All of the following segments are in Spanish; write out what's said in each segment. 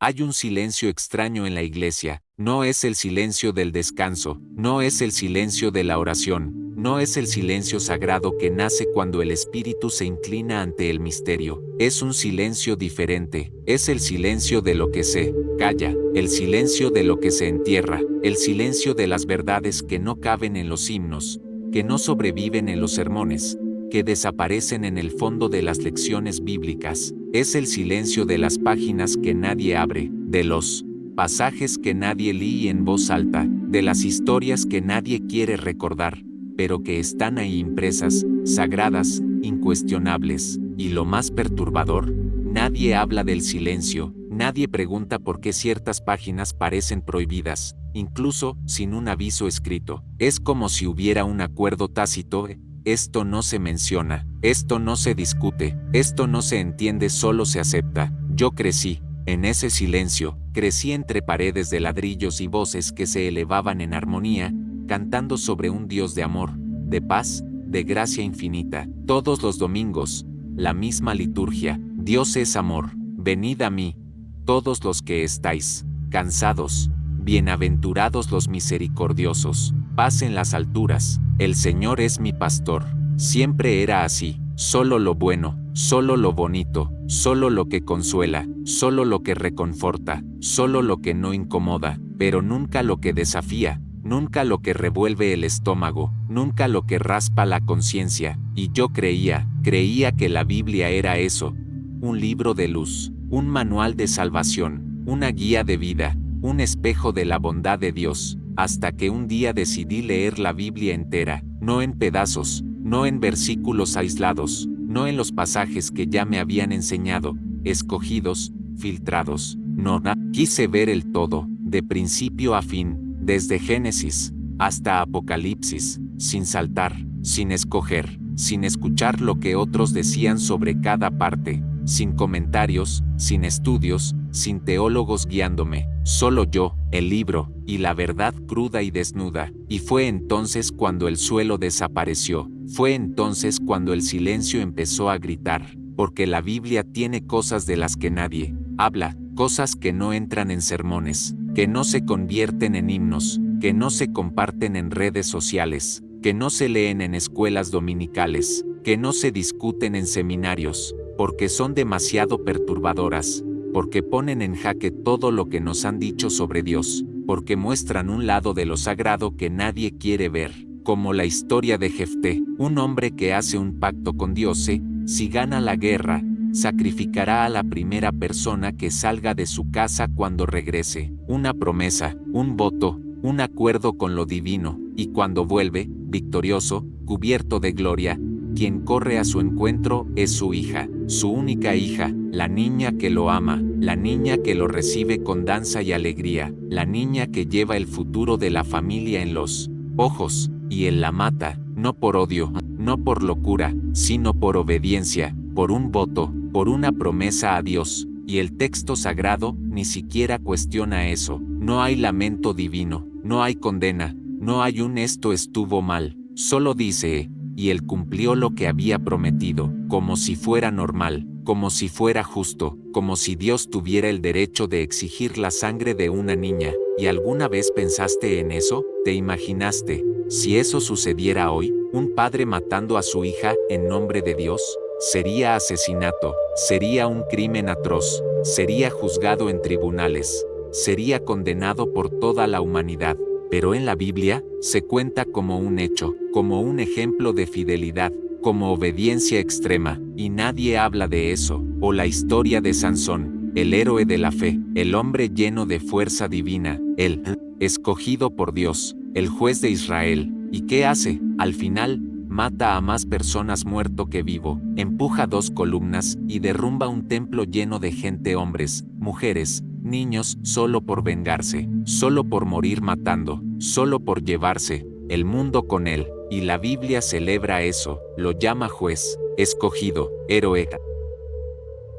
Hay un silencio extraño en la iglesia. No es el silencio del descanso, no es el silencio de la oración, no es el silencio sagrado que nace cuando el espíritu se inclina ante el misterio. Es un silencio diferente, es el silencio de lo que se calla, el silencio de lo que se entierra, el silencio de las verdades que no caben en los himnos, que no sobreviven en los sermones, que desaparecen en el fondo de las lecciones bíblicas. Es el silencio de las páginas que nadie abre, de los pasajes que nadie lee en voz alta, de las historias que nadie quiere recordar, pero que están ahí impresas, sagradas, incuestionables. Y lo más perturbador, nadie habla del silencio, nadie pregunta por qué ciertas páginas parecen prohibidas, incluso sin un aviso escrito. Es como si hubiera un acuerdo tácito. Esto no se menciona, esto no se discute, esto no se entiende, solo se acepta. Yo crecí en ese silencio, crecí entre paredes de ladrillos y voces que se elevaban en armonía, cantando sobre un Dios de amor, de paz, de gracia infinita. Todos los domingos, la misma liturgia: Dios es amor, venid a mí, todos los que estáis cansados, bienaventurados los misericordiosos, paz en las alturas, el Señor es mi pastor. Siempre era así, solo lo bueno, solo lo bonito, solo lo que consuela, solo lo que reconforta, solo lo que no incomoda, pero nunca lo que desafía, nunca lo que revuelve el estómago, nunca lo que raspa la conciencia. Y yo creía que la Biblia era eso, un libro de luz, un manual de salvación, una guía de vida, un espejo de la bondad de Dios, hasta que un día decidí leer la Biblia entera, no en pedazos, no en versículos aislados, no en los pasajes que ya me habían enseñado, escogidos, filtrados. No, quise ver el todo, de principio a fin, desde Génesis hasta Apocalipsis, sin saltar, sin escoger, sin escuchar lo que otros decían sobre cada parte, sin comentarios, sin estudios, sin teólogos guiándome, solo yo, el libro, y la verdad cruda y desnuda. Y fue entonces cuando el suelo desapareció, fue entonces cuando el silencio empezó a gritar, porque la Biblia tiene cosas de las que nadie habla, cosas que no entran en sermones, que no se convierten en himnos, que no se comparten en redes sociales, que no se leen en escuelas dominicales, que no se discuten en seminarios, porque son demasiado perturbadoras, porque ponen en jaque todo lo que nos han dicho sobre Dios, porque muestran un lado de lo sagrado que nadie quiere ver, como la historia de Jefté, un hombre que hace un pacto con Dios. Si gana la guerra, sacrificará a la primera persona que salga de su casa cuando regrese, una promesa, un voto, un acuerdo con lo divino, y cuando vuelve, victorioso, cubierto de gloria, quien corre a su encuentro es su hija, su única hija, la niña que lo ama, la niña que lo recibe con danza y alegría, la niña que lleva el futuro de la familia en los ojos, y él la mata, no por odio, no por locura, sino por obediencia, por un voto, por una promesa a Dios. Y el texto sagrado ni siquiera cuestiona eso. No hay lamento divino, no hay condena, no hay un esto estuvo mal, solo dice: y él cumplió lo que había prometido, como si fuera normal, como si fuera justo, como si Dios tuviera el derecho de exigir la sangre de una niña. ¿Y alguna vez pensaste en eso? ¿Te imaginaste, si eso sucediera hoy, un padre matando a su hija en nombre de Dios? Sería asesinato, sería un crimen atroz, sería juzgado en tribunales, sería condenado por toda la humanidad. Pero en la Biblia, se cuenta como un hecho, como un ejemplo de fidelidad, como obediencia extrema, y nadie habla de eso. O la historia de Sansón, el héroe de la fe, el hombre lleno de fuerza divina, el escogido por Dios, el juez de Israel. ¿Y qué hace? Al final, mata a más personas muerto que vivo, empuja 2 columnas y derrumba un templo lleno de gente, hombres, mujeres, niños, solo por vengarse, solo por morir matando, solo por llevarse el mundo con él. Y la Biblia celebra eso, lo llama juez, escogido, héroe.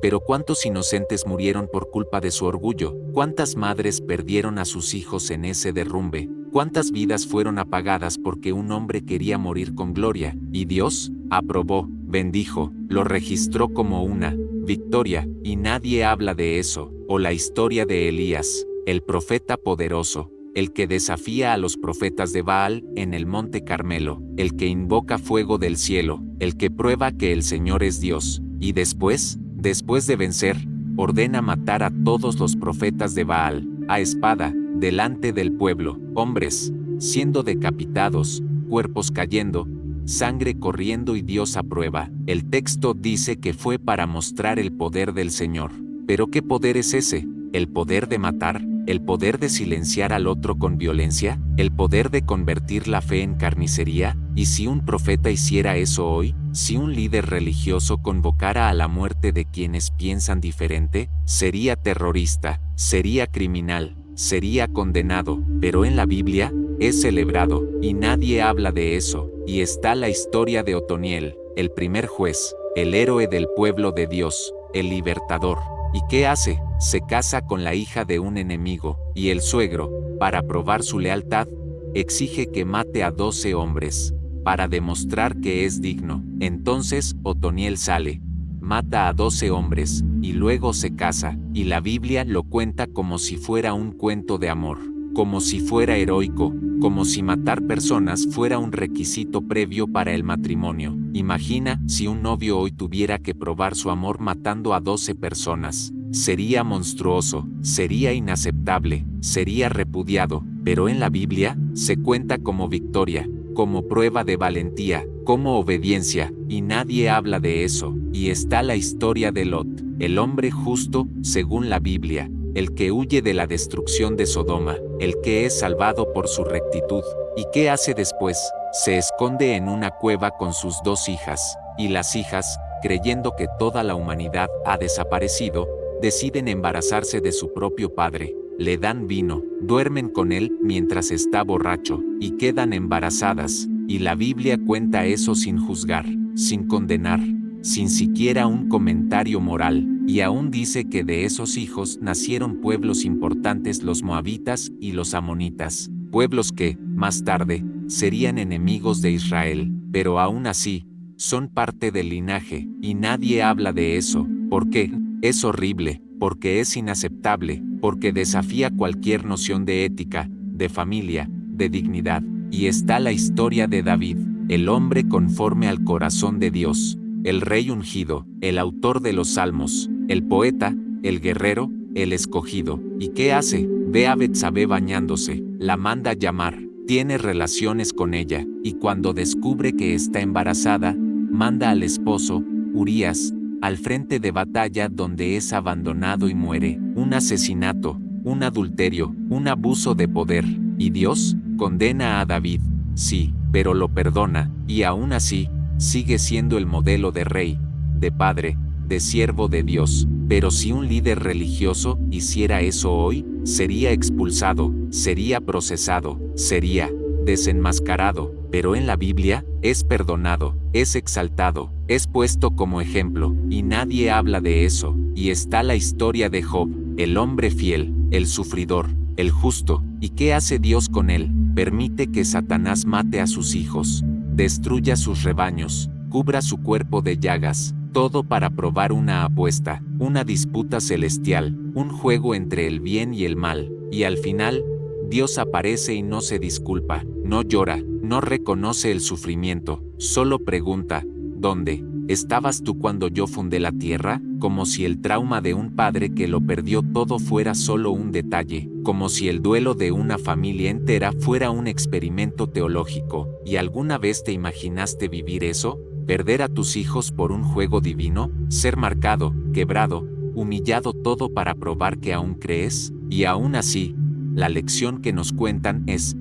Pero ¿cuántos inocentes murieron por culpa de su orgullo? ¿Cuántas madres perdieron a sus hijos en ese derrumbe? ¿Cuántas vidas fueron apagadas porque un hombre quería morir con gloria? Y Dios aprobó, bendijo, lo registró como una victoria, y nadie habla de eso, o la historia de Elías, el profeta poderoso, el que desafía a los profetas de Baal en el monte Carmelo, el que invoca fuego del cielo, el que prueba que el Señor es Dios, y después de vencer, ordena matar a todos los profetas de Baal, a espada, delante del pueblo, hombres siendo decapitados, cuerpos cayendo, sangre corriendo y Dios aprueba. El texto dice que fue para mostrar el poder del Señor. ¿Pero qué poder es ese? ¿El poder de matar? ¿El poder de silenciar al otro con violencia? ¿El poder de convertir la fe en carnicería? ¿Y si un profeta hiciera eso hoy? ¿Si un líder religioso convocara a la muerte de quienes piensan diferente? Sería terrorista, sería criminal, sería condenado, pero en la Biblia es celebrado, y nadie habla de eso, y está la historia de Otoniel, el primer juez, el héroe del pueblo de Dios, el libertador. ¿Y qué hace? Se casa con la hija de un enemigo, y el suegro, para probar su lealtad, exige que mate a 12 hombres, para demostrar que es digno. Entonces Otoniel sale, mata a 12 hombres, y luego se casa, y la Biblia lo cuenta como si fuera un cuento de amor, como si fuera heroico, como si matar personas fuera un requisito previo para el matrimonio. Imagina si un novio hoy tuviera que probar su amor matando a 12 personas. Sería monstruoso, sería inaceptable, sería repudiado, pero en la Biblia se cuenta como victoria, como prueba de valentía, como obediencia, y nadie habla de eso. Y está la historia de Lot, el hombre justo, según la Biblia, el que huye de la destrucción de Sodoma, el que es salvado por su rectitud. ¿Y qué hace después? Se esconde en una cueva con sus 2 hijas, y las hijas, creyendo que toda la humanidad ha desaparecido, deciden embarazarse de su propio padre, le dan vino, duermen con él mientras está borracho, y quedan embarazadas, y la Biblia cuenta eso sin juzgar, sin condenar, sin siquiera un comentario moral, y aún dice que de esos hijos nacieron pueblos importantes, los moabitas y los amonitas, pueblos que, más tarde, serían enemigos de Israel, pero aún así, son parte del linaje, y nadie habla de eso. ¿Por qué? Es horrible, porque es inaceptable, porque desafía cualquier noción de ética, de familia, de dignidad. Y está la historia de David, el hombre conforme al corazón de Dios, el rey ungido, el autor de los salmos, el poeta, el guerrero, el escogido. ¿Y qué hace? Ve a Betsabé bañándose, la manda llamar, tiene relaciones con ella, y cuando descubre que está embarazada, manda al esposo, Urías, al frente de batalla donde es abandonado y muere. Un asesinato, un adulterio, un abuso de poder. ¿Y Dios? Condena a David, sí, pero lo perdona, y aún así, sigue siendo el modelo de rey, de padre, de siervo de Dios. Pero si un líder religioso hiciera eso hoy, sería expulsado, sería procesado, sería desenmascarado, pero en la Biblia, es perdonado, es exaltado, es puesto como ejemplo, y nadie habla de eso. Y está la historia de Job, el hombre fiel, el sufridor, el justo. ¿Y qué hace Dios con él? Permite que Satanás mate a sus hijos, destruya sus rebaños, cubra su cuerpo de llagas, todo para probar una apuesta, una disputa celestial, un juego entre el bien y el mal, y al final, Dios aparece y no se disculpa, no llora, no reconoce el sufrimiento, solo pregunta, ¿dónde estabas tú cuando yo fundé la tierra? Como si el trauma de un padre que lo perdió todo fuera solo un detalle, como si el duelo de una familia entera fuera un experimento teológico. ¿Y alguna vez te imaginaste vivir eso? ¿Perder a tus hijos por un juego divino? ¿Ser marcado, quebrado, humillado, todo para probar que aún crees? Y aún así, la lección que nos cuentan es,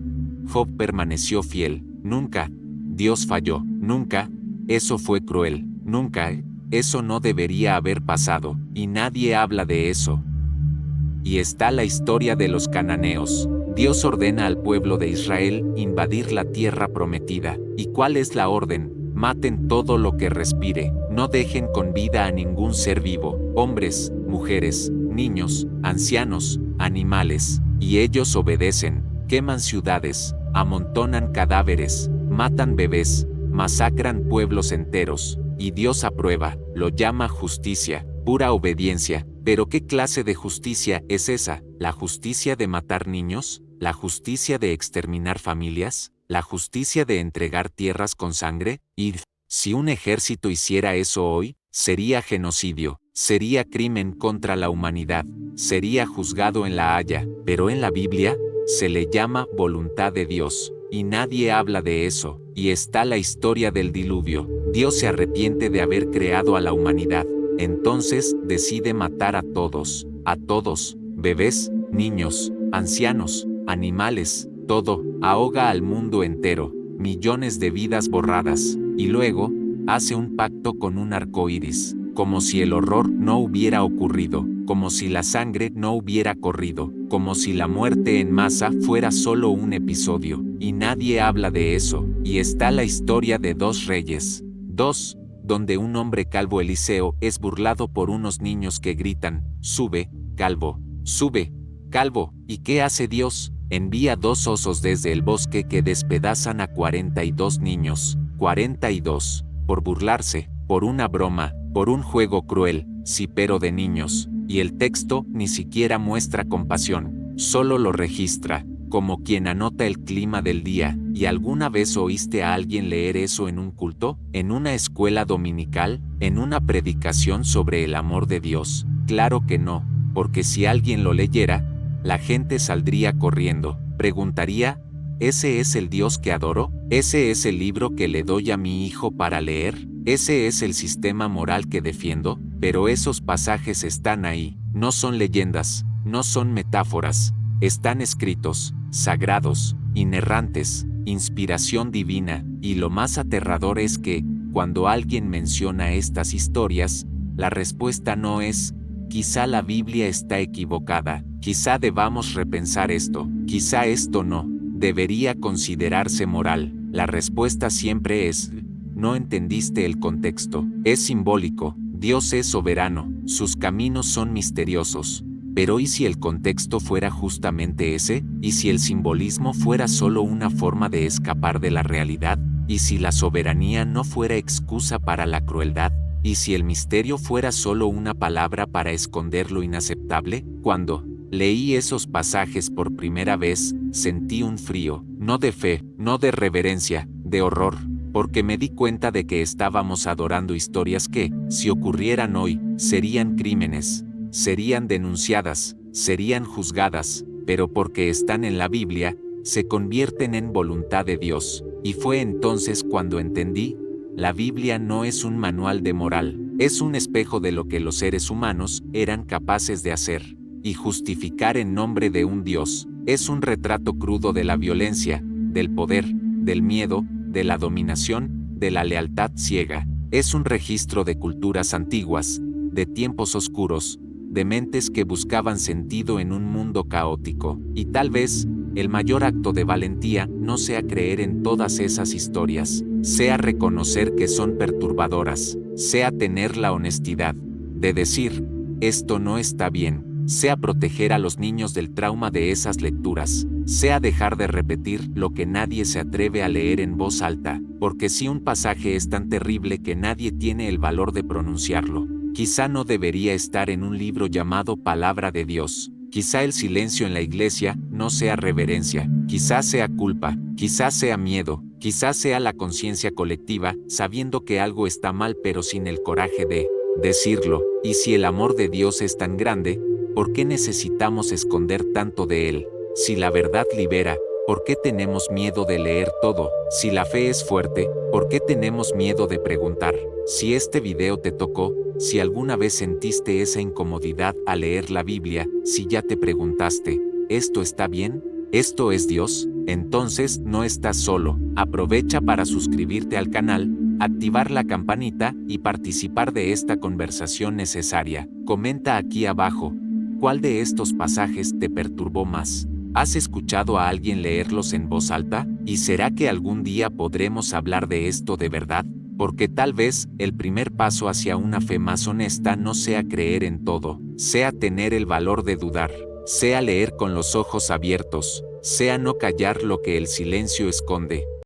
Job permaneció fiel, nunca, Dios falló, nunca, eso fue cruel, nunca, eso no debería haber pasado, y nadie habla de eso. Y está la historia de los cananeos. Dios ordena al pueblo de Israel invadir la tierra prometida. ¿Y cuál es la orden? Maten todo lo que respire, no dejen con vida a ningún ser vivo, hombres, mujeres, niños, ancianos, animales. Y ellos obedecen, queman ciudades, amontonan cadáveres, matan bebés, masacran pueblos enteros, y Dios aprueba, lo llama justicia, pura obediencia. Pero ¿qué clase de justicia es esa? ¿La justicia de matar niños? ¿La justicia de exterminar familias? ¿La justicia de entregar tierras con sangre? Y si un ejército hiciera eso hoy, sería genocidio, sería crimen contra la humanidad, sería juzgado en La Haya, pero en la Biblia se le llama voluntad de Dios, y nadie habla de eso, y está la historia del diluvio. Dios se arrepiente de haber creado a la humanidad, entonces decide matar a todos, bebés, niños, ancianos, animales, todo, ahoga al mundo entero, millones de vidas borradas, y luego, hace un pacto con un arco iris, como si el horror no hubiera ocurrido, como si la sangre no hubiera corrido, como si la muerte en masa fuera solo un episodio, y nadie habla de eso, y está la historia de dos reyes, donde un hombre calvo Eliseo es burlado por unos niños que gritan, sube, calvo, ¿y qué hace Dios? Envía 2 osos desde el bosque que despedazan a 42 niños, 42, por burlarse, por una broma, por un juego cruel, sí pero de niños, y el texto ni siquiera muestra compasión, solo lo registra, como quien anota el clima del día. ¿Y alguna vez oíste a alguien leer eso en un culto? ¿En una escuela dominical? ¿En una predicación sobre el amor de Dios? Claro que no, porque si alguien lo leyera, la gente saldría corriendo, preguntaría, ¿ese es el Dios que adoro? ¿Ese es el libro que le doy a mi hijo para leer? ¿Ese es el sistema moral que defiendo? Pero esos pasajes están ahí, no son leyendas, no son metáforas, están escritos, sagrados, inerrantes, inspiración divina, y lo más aterrador es que, cuando alguien menciona estas historias, la respuesta no es, quizá la Biblia está equivocada, quizá debamos repensar esto, quizá esto no debería considerarse moral. La respuesta siempre es, no entendiste el contexto, es simbólico, Dios es soberano, sus caminos son misteriosos. Pero ¿y si el contexto fuera justamente ese? ¿Y si el simbolismo fuera solo una forma de escapar de la realidad? ¿Y si la soberanía no fuera excusa para la crueldad? ¿Y si el misterio fuera solo una palabra para esconder lo inaceptable? Cuando leí esos pasajes por primera vez, sentí un frío, no de fe, no de reverencia, de horror, porque me di cuenta de que estábamos adorando historias que, si ocurrieran hoy, serían crímenes, serían denunciadas, serían juzgadas, pero porque están en la Biblia, se convierten en voluntad de Dios. Y fue entonces cuando entendí, la Biblia no es un manual de moral, es un espejo de lo que los seres humanos eran capaces de hacer y justificar en nombre de un Dios. Es un retrato crudo de la violencia, del poder, del miedo, de la dominación, de la lealtad ciega. Es un registro de culturas antiguas, de tiempos oscuros, de mentes que buscaban sentido en un mundo caótico. Y tal vez, el mayor acto de valentía no sea creer en todas esas historias, sea reconocer que son perturbadoras, sea tener la honestidad de decir, esto no está bien, sea proteger a los niños del trauma de esas lecturas, sea dejar de repetir lo que nadie se atreve a leer en voz alta, porque si un pasaje es tan terrible que nadie tiene el valor de pronunciarlo, quizá no debería estar en un libro llamado Palabra de Dios. Quizá el silencio en la iglesia no sea reverencia, quizá sea culpa, quizá sea miedo, quizá sea la conciencia colectiva, sabiendo que algo está mal pero sin el coraje de decirlo. Y si el amor de Dios es tan grande, ¿por qué necesitamos esconder tanto de él? Si la verdad libera, ¿por qué tenemos miedo de leer todo? Si la fe es fuerte, ¿por qué tenemos miedo de preguntar? Si este video te tocó, si alguna vez sentiste esa incomodidad al leer la Biblia, si ya te preguntaste, ¿esto está bien? ¿Esto es Dios? Entonces no estás solo. Aprovecha para suscribirte al canal, activar la campanita y participar de esta conversación necesaria. Comenta aquí abajo, ¿cuál de estos pasajes te perturbó más? ¿Has escuchado a alguien leerlos en voz alta? ¿Y será que algún día podremos hablar de esto de verdad? Porque tal vez el primer paso hacia una fe más honesta no sea creer en todo, sea tener el valor de dudar, sea leer con los ojos abiertos, sea no callar lo que el silencio esconde.